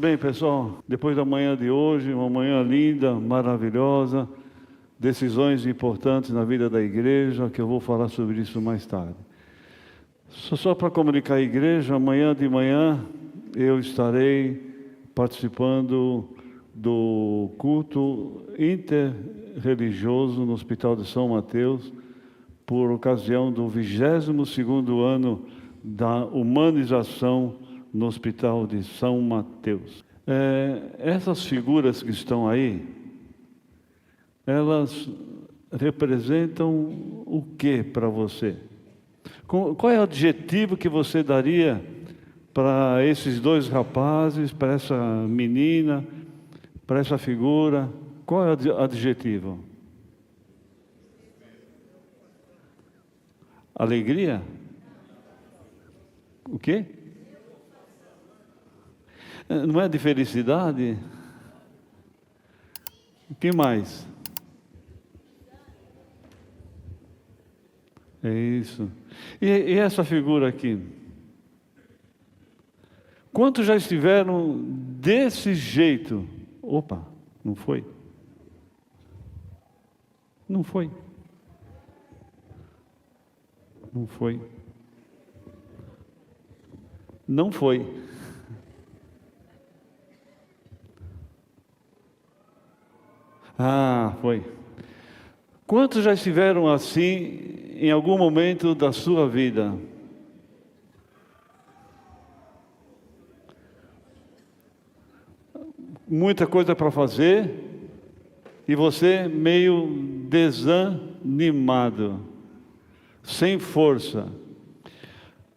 bem, pessoal? Depois da manhã de hoje, uma manhã linda, maravilhosa, decisões importantes na vida da igreja, que eu vou falar sobre isso mais tarde. Só para comunicar à igreja, amanhã de manhã eu estarei participando do culto interreligioso no Hospital de São Mateus, por ocasião do 22º ano da humanização no Hospital de São Mateus. Essas figuras que estão aí, elas representam o que para você? Qual é o adjetivo que você daria para esses dois rapazes, para essa menina, para essa figura? Qual é o adjetivo? Alegria? O quê? Não é de felicidade? O que mais? É isso. E essa figura aqui? Quantos já estiveram desse jeito? Opa, não foi? Não foi. Não foi. Não foi. Ah, foi. Quantos já estiveram assim em algum momento da sua vida? Muita coisa para fazer e você meio desanimado, sem força.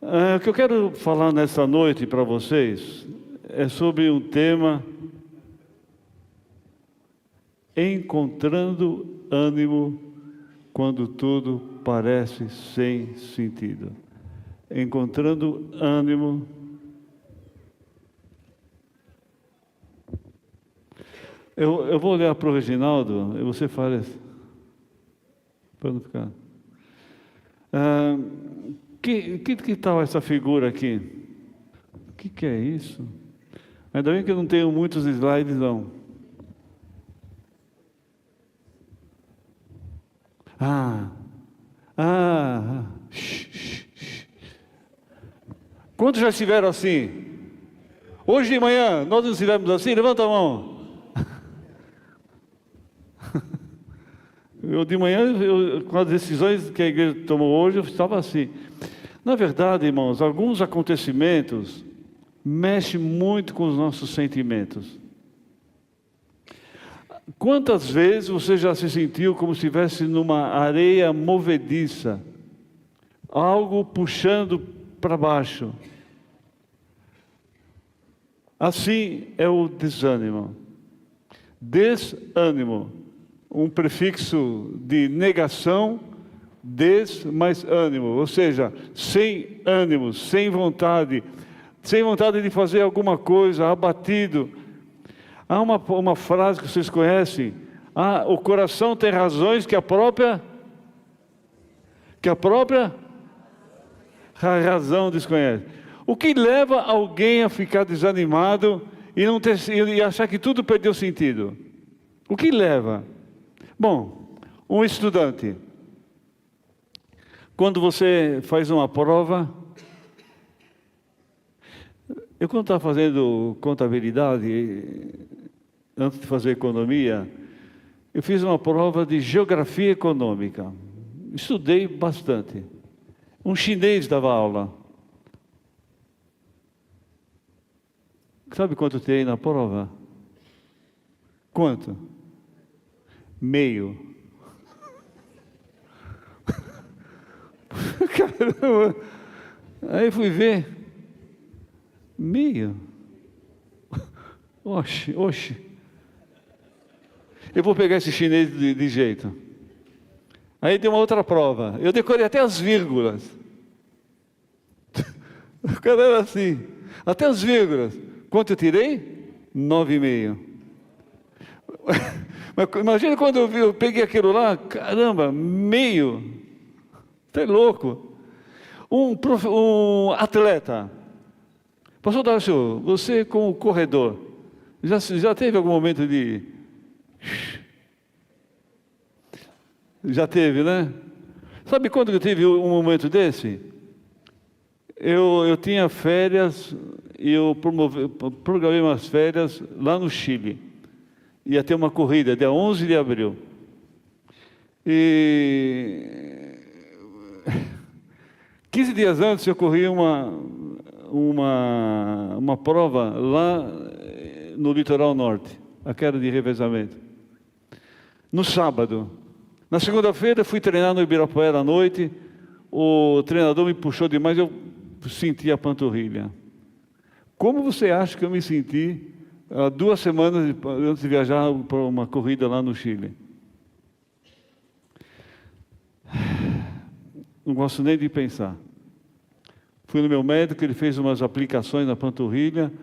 O que eu quero falar nessa noite para vocês é sobre um tema: encontrando ânimo quando tudo parece sem sentido. Encontrando ânimo. Eu vou olhar para o Reginaldo e você fala assim, para não ficar. Que tal essa figura aqui? O que é isso? Ainda bem que eu não tenho muitos slides, não. Quantos já estiveram assim? Hoje de manhã, nós não estivemos assim? Levanta a mão. Eu de manhã, com as decisões que a igreja tomou hoje, eu estava assim. Na verdade, irmãos, alguns acontecimentos mexem muito com os nossos sentimentos. Quantas vezes você já se sentiu como se estivesse numa areia movediça, algo puxando para baixo? Assim é o desânimo. Desânimo, um prefixo de negação, mais ânimo, ou seja, sem ânimo, sem vontade de fazer alguma coisa, abatido. Há uma frase que vocês conhecem: o coração tem razões que a própria razão desconhece. O que leva alguém a ficar desanimado e achar que tudo perdeu sentido? O que leva? Bom, um estudante, quando você faz uma prova, quando estava fazendo contabilidade, antes de fazer economia, eu fiz uma prova de geografia econômica. Estudei bastante. Um chinês dava aula. Sabe quanto eu tirei na prova? Quanto? Meio. Caramba! Aí fui ver. Meio. Oxe. Eu vou pegar esse chinês de jeito. Aí deu uma outra prova. Eu decorei até as vírgulas. O cara era assim. Até as vírgulas. Quanto eu tirei? 9,5. Mas imagina quando eu peguei aquilo lá. Caramba, meio. Você é louco. Um atleta. Pastor Dácio, você como corredor, Já teve algum momento de... Já teve, né? Sabe quando eu tive um momento desse? Eu tinha férias e eu programei umas férias lá no Chile. Ia ter uma corrida, dia 11 de abril. E 15 dias antes eu corri uma prova lá no litoral norte, aquela de revezamento. No sábado. Na segunda-feira fui treinar no Ibirapuera à noite. O treinador me puxou demais, eu senti a panturrilha. Como você acha que eu me senti há 2 semanas antes de viajar para uma corrida lá no Chile? Não gosto nem de pensar. Fui no meu médico, ele fez umas aplicações na panturrilha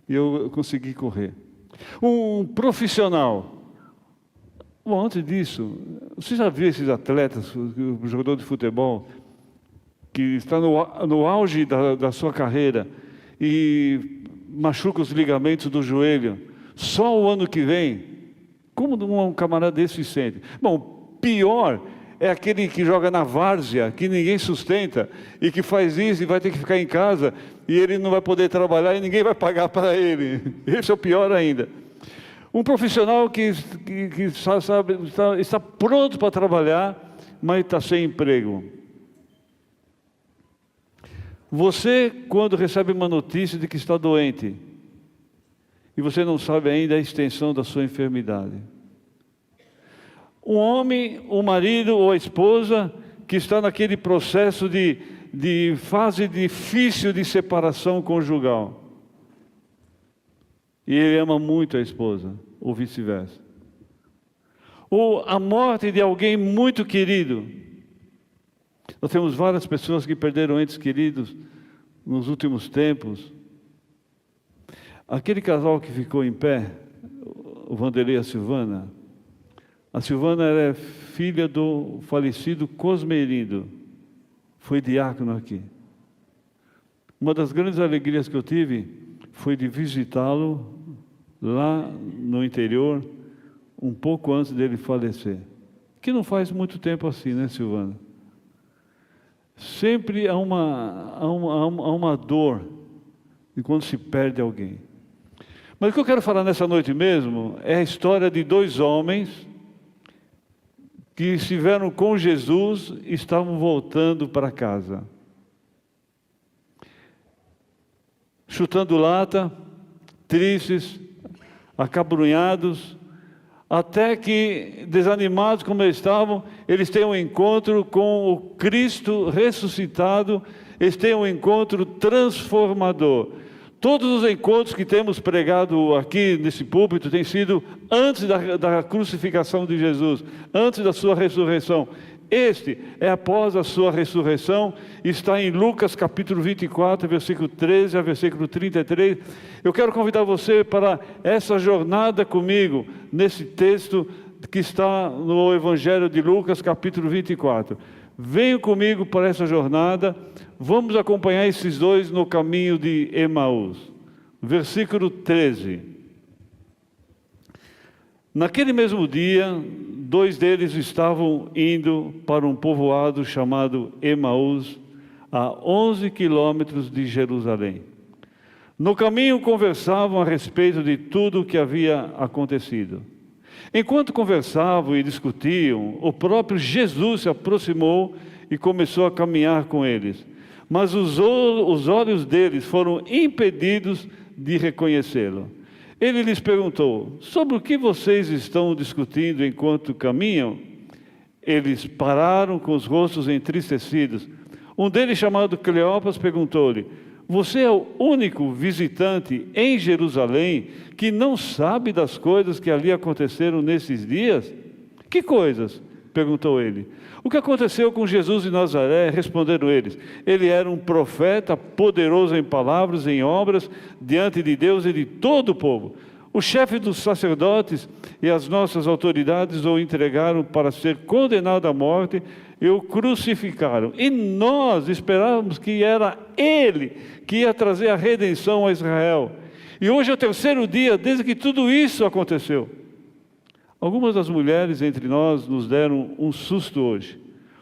e eu consegui correr. Um profissional. Bom, antes disso, você já viu esses atletas, o jogador de futebol, que está no auge da sua carreira e machuca os ligamentos do joelho, só o ano que vem? Como um camarada desse se sente? Bom, pior é aquele que joga na várzea, que ninguém sustenta, e que faz isso e vai ter que ficar em casa, e ele não vai poder trabalhar e ninguém vai pagar para ele. Esse é o pior ainda. Um profissional que está pronto para trabalhar, mas está sem emprego. Você, quando recebe uma notícia de que está doente, e você não sabe ainda a extensão da sua enfermidade. Um homem, o marido ou a esposa, que está naquele processo de fase difícil de separação conjugal. E ele ama muito a esposa, ou vice-versa. Ou a morte de alguém muito querido. Nós temos várias pessoas que perderam entes queridos nos últimos tempos. Aquele casal que ficou em pé, o Vanderlei e a Silvana. A Silvana era filha do falecido Cosmerindo. Foi diácono aqui. Uma das grandes alegrias que eu tive foi de visitá-lo lá no interior, um pouco antes dele falecer. Que não faz muito tempo assim, né, Silvana? Sempre há uma dor de quando se perde alguém. Mas o que eu quero falar nessa noite mesmo é a história de 2 homens que estiveram com Jesus e estavam voltando para casa. Chutando lata, tristes, acabrunhados, até que, desanimados como eles estavam, eles têm um encontro com o Cristo ressuscitado, eles têm um encontro transformador. Todos os encontros que temos pregado aqui nesse púlpito têm sido antes da crucificação de Jesus, antes da sua ressurreição. Este é após a sua ressurreição, está em Lucas capítulo 24, versículo 13 a versículo 33. Eu quero convidar você para essa jornada comigo, nesse texto que está no Evangelho de Lucas capítulo 24. Venham comigo para essa jornada, vamos acompanhar esses 2 no caminho de Emaús. Versículo 13. Naquele mesmo dia, 2 deles estavam indo para um povoado chamado Emaús, a 11 quilômetros de Jerusalém. No caminho conversavam a respeito de tudo o que havia acontecido. Enquanto conversavam e discutiam, o próprio Jesus se aproximou e começou a caminhar com eles. Mas os olhos deles foram impedidos de reconhecê-lo. Ele lhes perguntou: sobre o que vocês estão discutindo enquanto caminham? Eles pararam com os rostos entristecidos. Um deles, chamado Cleopas, perguntou-lhe: você é o único visitante em Jerusalém que não sabe das coisas que ali aconteceram nesses dias? Que coisas? Perguntou ele. O que aconteceu com Jesus de Nazaré? Responderam eles. Ele era um profeta, poderoso em palavras, em obras, diante de Deus e de todo o povo. O chefe dos sacerdotes e as nossas autoridades o entregaram para ser condenado à morte e o crucificaram. E nós esperávamos que era ele que ia trazer a redenção a Israel. E hoje é o terceiro dia desde que tudo isso aconteceu. Algumas das mulheres entre nós nos deram um susto hoje.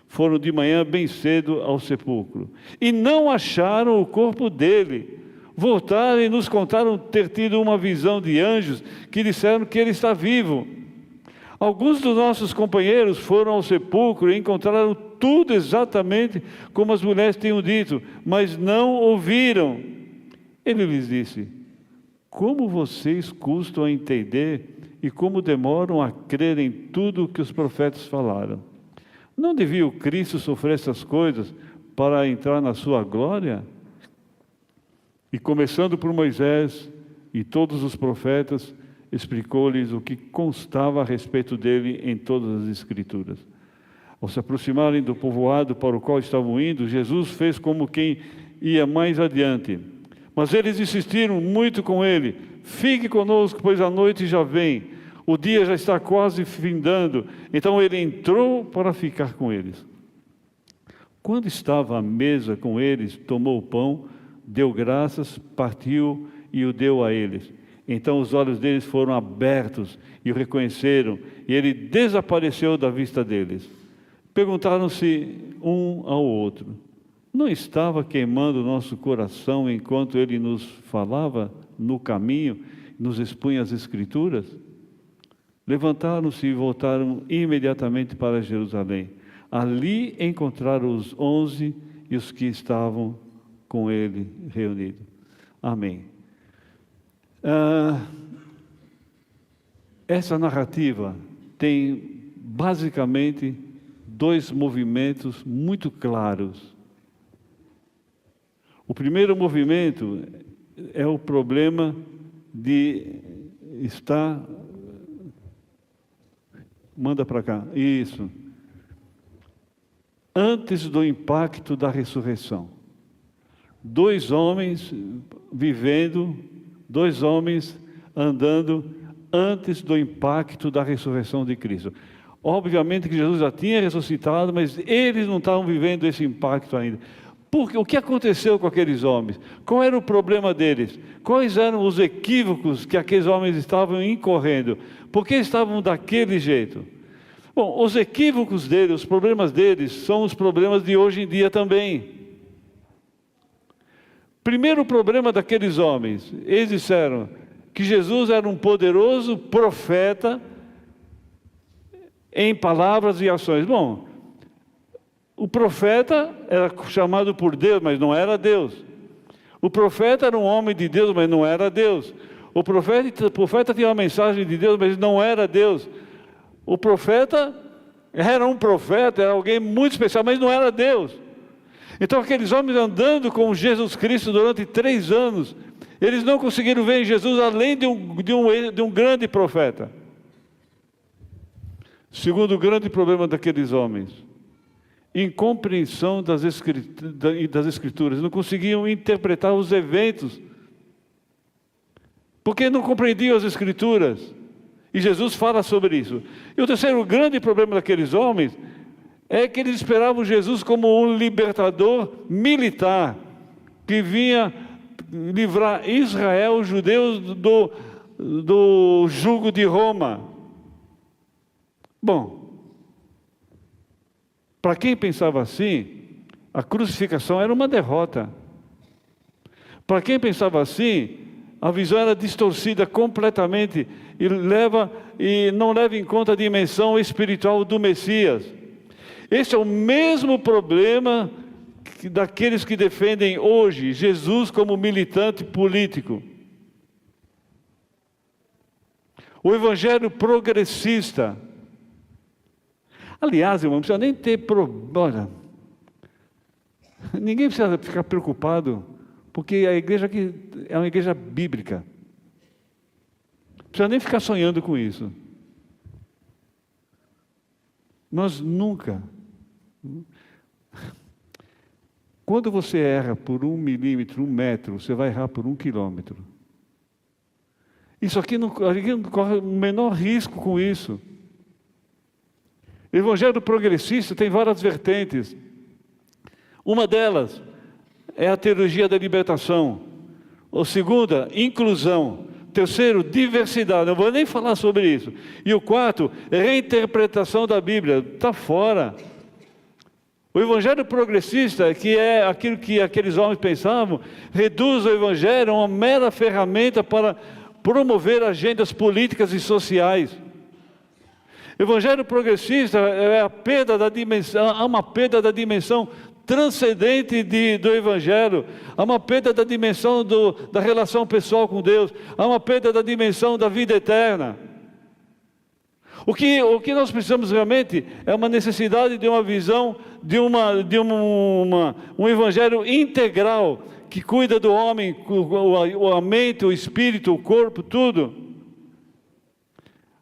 Foram de manhã bem cedo ao sepulcro e não acharam o corpo dele. Voltaram e nos contaram ter tido uma visão de anjos que disseram que ele está vivo. Alguns dos nossos companheiros foram ao sepulcro e encontraram tudo exatamente como as mulheres tinham dito, mas não ouviram. Ele lhes disse: como vocês custam a entender e como demoram a crer em tudo o que os profetas falaram? Não devia o Cristo sofrer essas coisas para entrar na sua glória? E começando por Moisés e todos os profetas, explicou-lhes o que constava a respeito dele em todas as Escrituras. Ao se aproximarem do povoado para o qual estavam indo, Jesus fez como quem ia mais adiante. Mas eles insistiram muito com ele: fique conosco, pois a noite já vem, o dia já está quase findando. Então ele entrou para ficar com eles. Quando estava à mesa com eles, tomou o pão, deu graças, partiu e o deu a eles. Então os olhos deles foram abertos e o reconheceram, e ele desapareceu da vista deles. Perguntaram-se um ao outro: não estava queimando o nosso coração enquanto ele nos falava no caminho, nos expunha as Escrituras? Levantaram-se e voltaram imediatamente para Jerusalém. Ali encontraram os 11 e os que estavam com ele reunidos. Amém. Essa narrativa tem basicamente dois movimentos muito claros. O primeiro movimento é o problema de estar... Manda para cá. Isso. Antes do impacto da ressurreição. Dois homens vivendo, dois homens andando antes do impacto da ressurreição de Cristo. Obviamente que Jesus já tinha ressuscitado, mas eles não estavam vivendo esse impacto ainda. Porque o que aconteceu com aqueles homens? Qual era o problema deles? Quais eram os equívocos que aqueles homens estavam incorrendo? Por que estavam daquele jeito? Bom, os equívocos deles, os problemas deles, são os problemas de hoje em dia também. Primeiro problema daqueles homens, eles disseram que Jesus era um poderoso profeta em palavras e ações. Bom, o profeta era chamado por Deus, mas não era Deus. O profeta era um homem de Deus, mas não era Deus. O profeta tinha uma mensagem de Deus, mas não era Deus. O profeta era um profeta, era alguém muito especial, mas não era Deus. Então aqueles homens andando com Jesus Cristo durante 3 anos, eles não conseguiram ver em Jesus além de um grande profeta. Segundo grande problema daqueles homens, incompreensão das Escrituras, não conseguiam interpretar os eventos, porque não compreendiam as Escrituras, e Jesus fala sobre isso. E o terceiro grande problema daqueles homens é que eles esperavam Jesus como um libertador militar, que vinha livrar Israel, os judeus, do jugo de Roma. Bom, para quem pensava assim, a crucificação era uma derrota. Para quem pensava assim, a visão era distorcida completamente e não leva em conta a dimensão espiritual do Messias. Esse é o mesmo problema daqueles que defendem hoje Jesus como militante político. O evangelho progressista. Aliás, irmão, não precisa nem ter problema. Ninguém precisa ficar preocupado, porque a igreja aqui é uma igreja bíblica. Não precisa nem ficar sonhando com isso. Nós nunca... Quando você erra por 1 milímetro, 1 metro, você vai errar por 1 quilômetro. Isso aqui não corre o menor risco com isso. O evangelho progressista tem várias vertentes. Uma delas é a teologia da libertação. O segunda, inclusão. Terceiro, diversidade. Não vou nem falar sobre isso. E o quarto, reinterpretação da Bíblia. Está fora. O evangelho progressista, que é aquilo que aqueles homens pensavam, reduz o evangelho a uma mera ferramenta para promover agendas políticas e sociais. O evangelho progressista é a perda da dimensão, há uma perda da dimensão transcendente do evangelho, há uma perda da dimensão da relação pessoal com Deus, há uma perda da dimensão da vida eterna. O que nós precisamos realmente é uma necessidade de uma visão, um evangelho integral, que cuida do homem, a mente, o espírito, o corpo, tudo.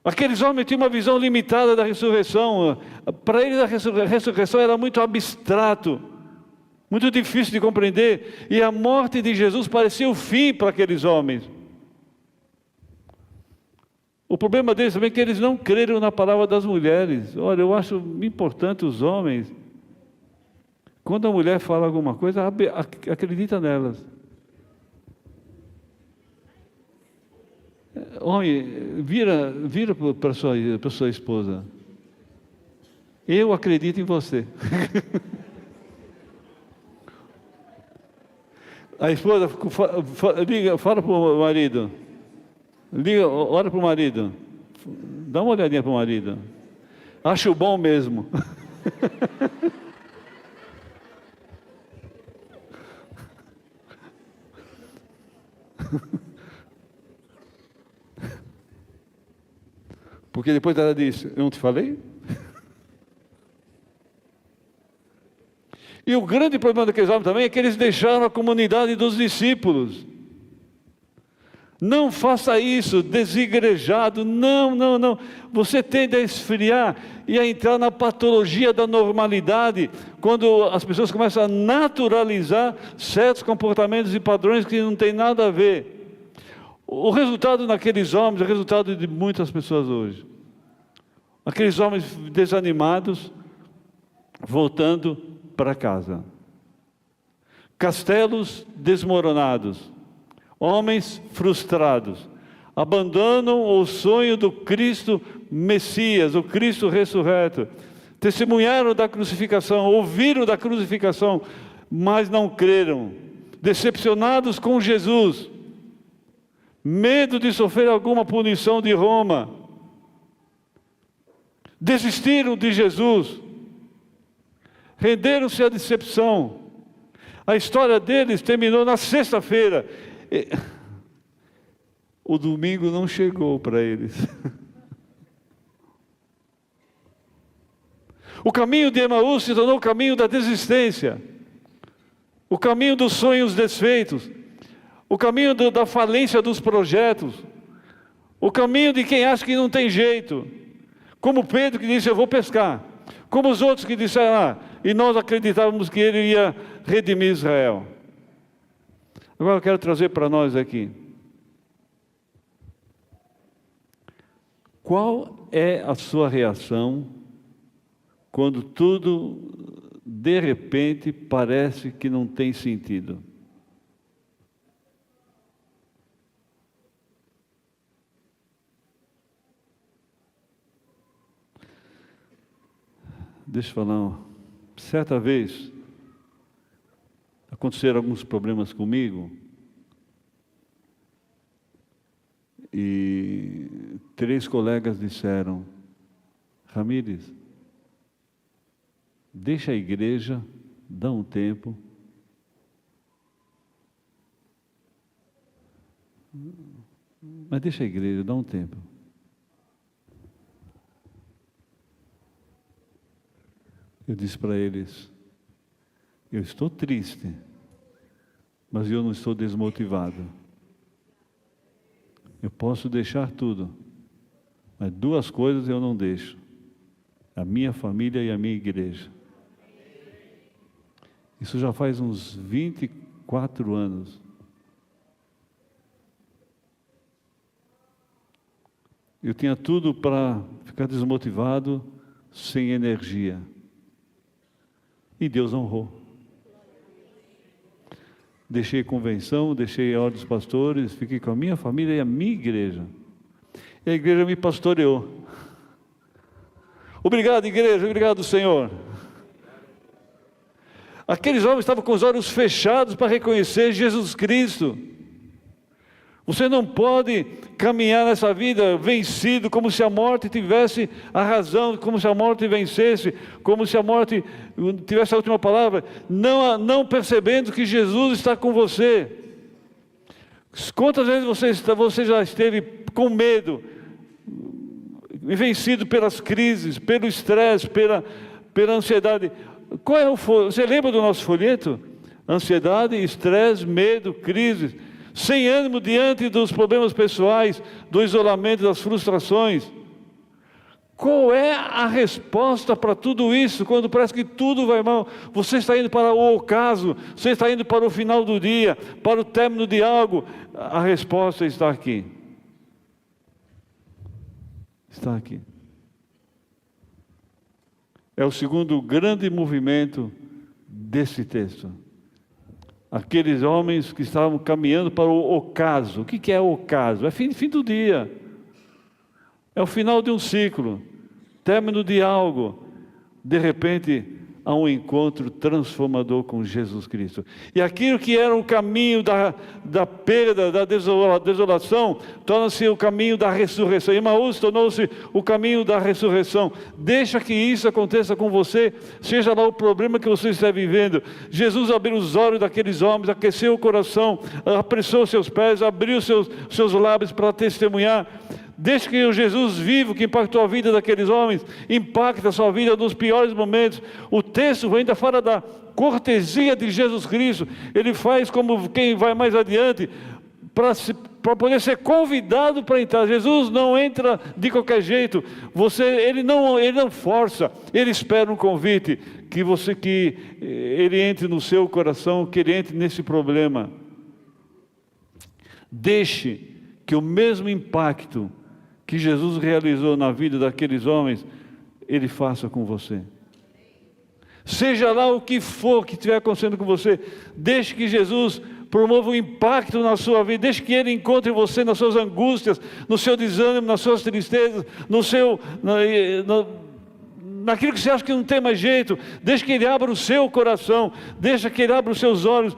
Aqueles homens tinham uma visão limitada da ressurreição. Para eles a ressurreição era muito abstrato, muito difícil de compreender, e a morte de Jesus parecia o fim para aqueles homens. O problema deles também é que eles não creram na palavra das mulheres. Olha, eu acho importante os homens, quando a mulher fala alguma coisa, acredita nelas. Homem, vira para sua esposa. Eu acredito em você. A esposa fala para o marido. Olha para o marido. Dá uma olhadinha para o marido. Acho bom mesmo. Porque depois ela disse, eu não te falei? E o grande problema daqueles homens também é que eles deixaram a comunidade dos discípulos. Não faça isso, desigrejado, não. Você tende a esfriar e a entrar na patologia da normalidade, quando as pessoas começam a naturalizar certos comportamentos e padrões que não tem nada a ver. O resultado naqueles homens é o resultado de muitas pessoas hoje. Aqueles homens desanimados, voltando para casa. Castelos desmoronados. Homens frustrados, abandonam o sonho do Cristo Messias, o Cristo ressurreto. Testemunharam da crucificação, ouviram da crucificação, mas não creram. Decepcionados com Jesus, medo de sofrer alguma punição de Roma. Desistiram de Jesus, renderam-se à decepção. A história deles terminou na sexta-feira. O domingo não chegou para eles. O caminho de Emaús se tornou o caminho da desistência, o caminho dos sonhos desfeitos, o caminho da falência dos projetos, o caminho de quem acha que não tem jeito, como Pedro que disse, eu vou pescar, como os outros que disseram, e nós acreditávamos que ele ia redimir Israel. Agora eu quero trazer para nós aqui. Qual é a sua reação quando tudo, de repente, parece que não tem sentido? Deixa eu falar. Certa vez, aconteceram alguns problemas comigo e 3 colegas disseram, Ramires, deixa a igreja, dá um tempo. Mas deixa a igreja, dá um tempo. Eu disse para eles, eu estou triste, mas eu não estou desmotivado. Eu posso deixar tudo, mas 2 coisas eu não deixo: a minha família e a minha igreja. Isso já faz uns 24 anos. Eu tinha tudo para ficar desmotivado, sem energia. E Deus honrou. deixei convenção, deixei a ordem dos pastores, fiquei com a minha família e a minha igreja. E a igreja me pastoreou. Obrigado, igreja, obrigado, Senhor. Aqueles homens estavam com os olhos fechados para reconhecer Jesus Cristo. Você não pode caminhar nessa vida vencido, como se a morte tivesse a razão, como se a morte vencesse, como se a morte tivesse a última palavra, não percebendo que Jesus está com você. Quantas vezes você já esteve com medo, vencido pelas crises, pelo estresse, pela ansiedade? Você lembra do nosso folheto? Ansiedade, estresse, medo, crises. Sem ânimo diante dos problemas pessoais, do isolamento, das frustrações. Qual é a resposta para tudo isso, quando parece que tudo vai mal? Você está indo para o ocaso, você está indo para o final do dia, para o término de algo. A resposta está aqui. Está aqui. É o segundo grande movimento desse texto. Aqueles homens que estavam caminhando para o ocaso. O que é o ocaso? É fim do dia. É o final de um ciclo. Término de algo. De repente, há um encontro transformador com Jesus Cristo. E aquilo que era o caminho da perda, da desolação, torna-se o caminho da ressurreição. Emaús tornou-se o caminho da ressurreição. Deixa que isso aconteça com você, seja lá o problema que você está vivendo. Jesus abriu os olhos daqueles homens, aqueceu o coração, apressou seus pés, abriu seus lábios para testemunhar. Deixe que o Jesus vivo, que impactou a vida daqueles homens, impacte a sua vida nos piores momentos. O texto ainda fala da cortesia de Jesus Cristo. Ele faz como quem vai mais adiante, para poder ser convidado para entrar. Jesus não entra de qualquer jeito. Ele não força, ele espera um convite, que ele entre no seu coração, que ele entre nesse problema. Deixe que o mesmo impacto que Jesus realizou na vida daqueles homens, ele faça com você. Seja lá o que for que estiver acontecendo com você, deixe que Jesus promova um impacto na sua vida, deixe que Ele encontre você nas suas angústias, no seu desânimo, nas suas tristezas, naquilo que você acha que não tem mais jeito. Deixe que Ele abra o seu coração, deixe que Ele abra os seus olhos,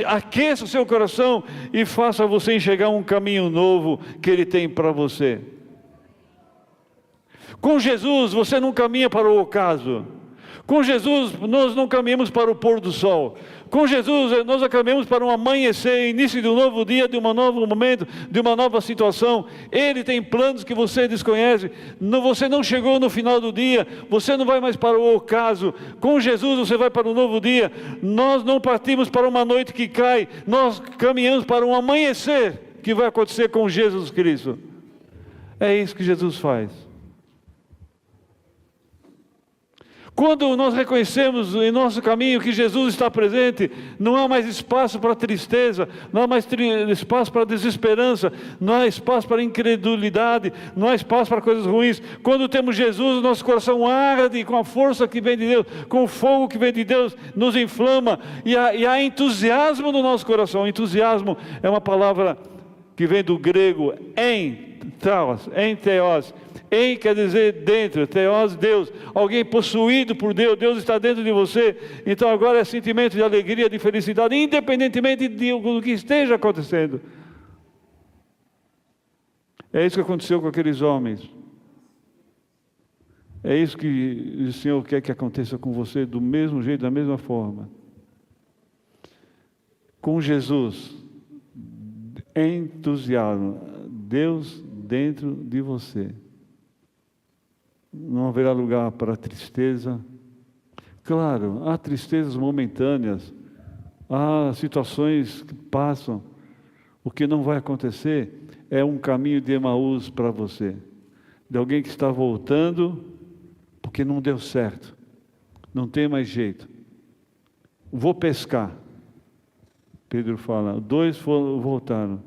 aqueça o seu coração e faça você enxergar um caminho novo que Ele tem para você. Com Jesus você não caminha para o ocaso. Com Jesus nós não caminhamos para o pôr do sol. Com Jesus nós caminhamos para um amanhecer, início de um novo dia, de um novo momento, de uma nova situação. Ele tem planos que você desconhece. Você não chegou no final do dia, você não vai mais para o ocaso. Com Jesus você vai para um novo dia. Nós não partimos para uma noite que cai, nós caminhamos para um amanhecer que vai acontecer com Jesus Cristo. É isso que Jesus faz. Quando nós reconhecemos em nosso caminho que Jesus está presente, não há mais espaço para tristeza, não há mais espaço para desesperança, não há espaço para incredulidade, não há espaço para coisas ruins. Quando temos Jesus, o nosso coração arde com a força que vem de Deus, com o fogo que vem de Deus, nos inflama, e há entusiasmo no nosso coração. Entusiasmo é uma palavra que vem do grego entheos. Em quer dizer dentro, theos, Deus, alguém possuído por Deus, Deus está dentro de você. Então agora é sentimento de alegria, de felicidade, independentemente do que esteja acontecendo. É isso que aconteceu com aqueles homens. É isso que o Senhor quer que aconteça com você, do mesmo jeito, da mesma forma. Com Jesus, entusiasmo, Deus dentro de você. Não haverá lugar para tristeza. Claro, há tristezas momentâneas, há situações que passam. O que não vai acontecer é um caminho de Emaús para você, de alguém que está voltando porque não deu certo, não tem mais jeito. Vou pescar. Pedro fala, 2 voltaram.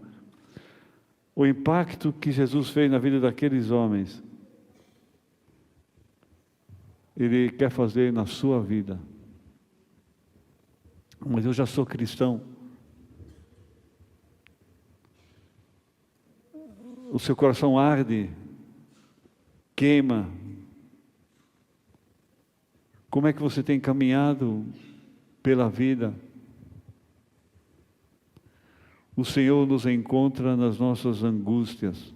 O impacto que Jesus fez na vida daqueles homens, Ele quer fazer na sua vida. Mas eu já sou cristão o seu coração arde, queima. Como é que você tem caminhado pela vida? O Senhor nos encontra nas nossas angústias,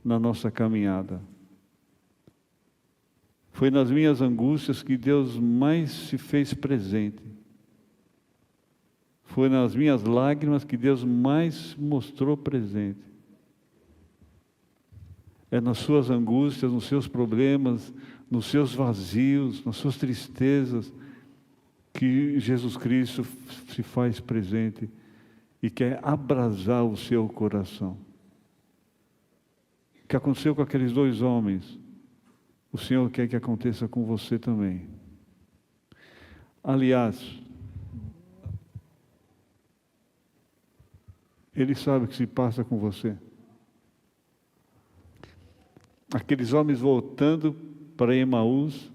na nossa caminhada. Foi nas minhas angústias que Deus mais se fez presente. Foi nas minhas lágrimas que Deus mais mostrou presente. É nas suas angústias, nos seus problemas, nos seus vazios, nas suas tristezas, que Jesus Cristo se faz presente e quer abrasar o seu coração. O que aconteceu com aqueles dois homens, o Senhor quer que aconteça com você também. Aliás, Ele sabe o que se passa com você. Aqueles homens voltando para Emaús,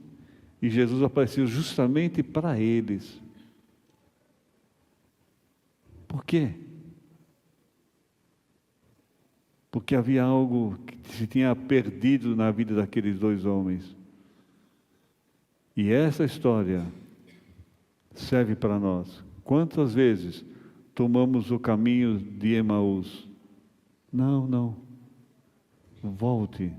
e Jesus apareceu justamente para eles. Por quê? Porque havia algo que se tinha perdido na vida daqueles dois homens. E essa história serve para nós. Quantas vezes tomamos o caminho de Emaús? Não. Volte.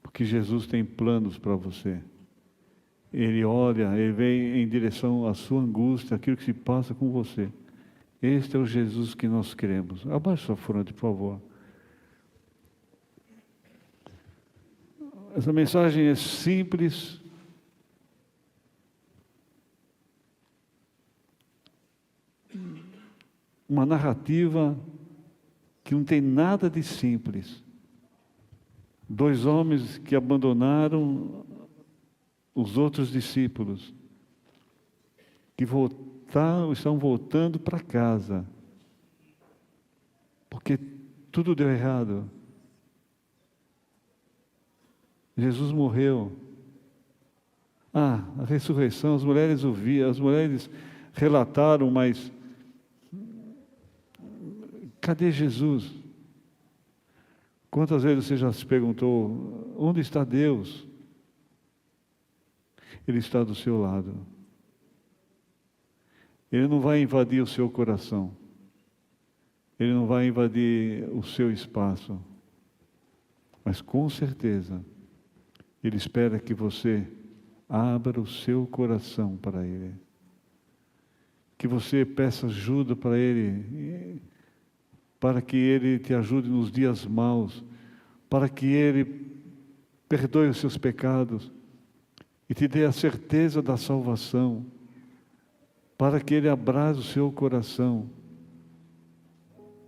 Porque Jesus tem planos para você. Ele olha, Ele vem em direção à sua angústia, aquilo que se passa com você. Este é o Jesus que nós queremos. Abaixe sua fronte, por favor. Essa mensagem é simples. Uma narrativa que não tem nada de simples. Dois homens que abandonaram os outros discípulos, que estão voltando para casa, porque tudo deu errado. Jesus morreu. A ressurreição, as mulheres ouviam, as mulheres relataram, mas cadê Jesus? Quantas vezes você já se perguntou, onde está Deus? Ele está do seu lado. Ele não vai invadir o seu coração. Ele não vai invadir o seu espaço. Mas com certeza, Ele espera que você abra o seu coração para Ele. Que você peça ajuda para Ele, para que Ele te ajude nos dias maus, para que Ele perdoe os seus pecados e te dê a certeza da salvação, para que Ele abrase o seu coração.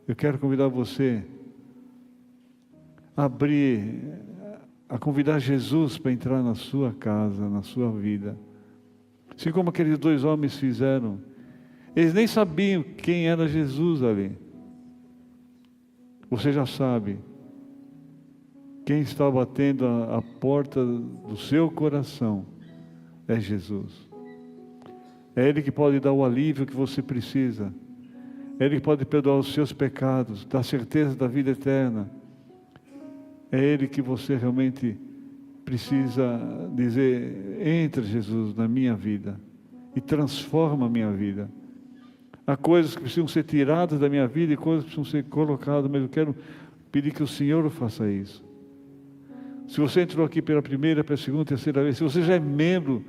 Eu quero convidar você a convidar Jesus para entrar na sua casa, na sua vida. Assim como aqueles dois homens fizeram. Eles nem sabiam quem era Jesus ali. Você já sabe. Quem está batendo a porta do seu coração é Jesus. É Ele que pode dar o alívio que você precisa. É Ele que pode perdoar os seus pecados, dar certeza da vida eterna. É Ele que você realmente precisa dizer, entra Jesus na minha vida e transforma a minha vida. Há coisas que precisam ser tiradas da minha vida e coisas que precisam ser colocadas, mas eu quero pedir que o Senhor faça isso. Se você entrou aqui pela primeira, pela segunda, terceira vez, se você já é membro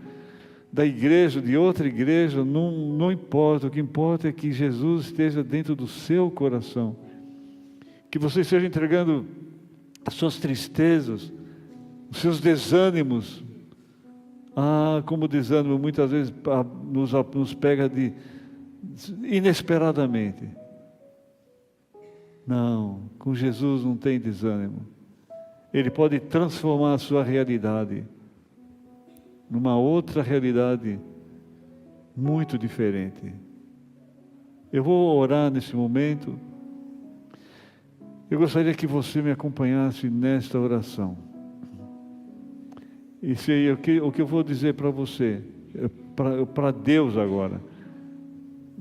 da igreja, de outra igreja, não importa. O que importa é que Jesus esteja dentro do seu coração. Que você esteja entregando as suas tristezas, os seus desânimos. Como o desânimo muitas vezes nos pega inesperadamente. Não, com Jesus não tem desânimo. Ele pode transformar a sua realidade numa outra realidade muito diferente. Eu vou orar nesse momento. Eu gostaria que você me acompanhasse nesta oração. O que eu vou dizer para você, para Deus agora.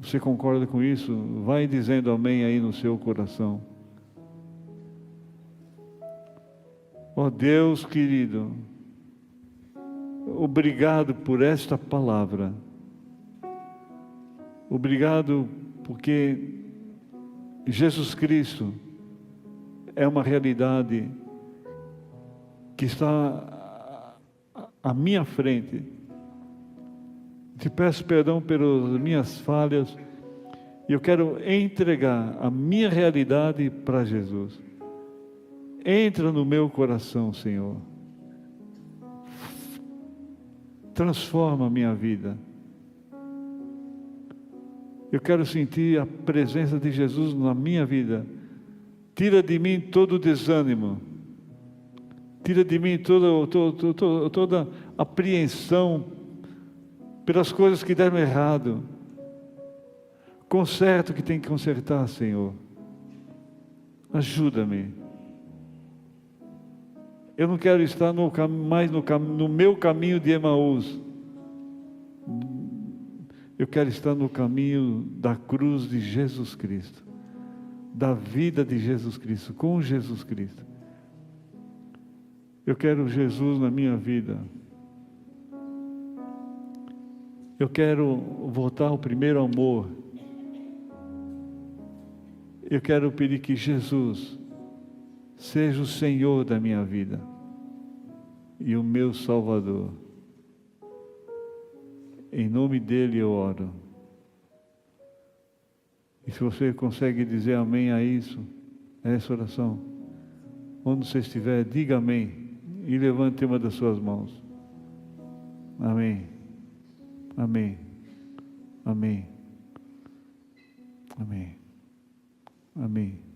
Você concorda com isso? Vai dizendo amém aí no seu coração. Ó Deus querido, obrigado por esta palavra. Obrigado porque Jesus Cristo é uma realidade que está à minha frente. Te peço perdão pelas minhas falhas e eu quero entregar a minha realidade para Jesus. Entra no meu coração, Senhor. Transforma a minha vida. Eu quero sentir a presença de Jesus na minha vida. Tira de mim todo o desânimo. Tira de mim toda apreensão pelas coisas que deram errado. Conserta o que tem que consertar, Senhor. Ajuda-me. Eu não quero estar mais no meu caminho de Emaús. Eu quero estar no caminho da cruz de Jesus Cristo, da vida de Jesus Cristo, com Jesus Cristo. Eu quero Jesus na minha vida. Eu quero voltar ao primeiro amor. Eu quero pedir que Jesus seja o Senhor da minha vida e o meu Salvador. Em nome dele eu oro. E se você consegue dizer amém a isso, a essa oração, onde você estiver, diga amém e levante uma das suas mãos. Amém. Amém. Amém. Amém. Amém.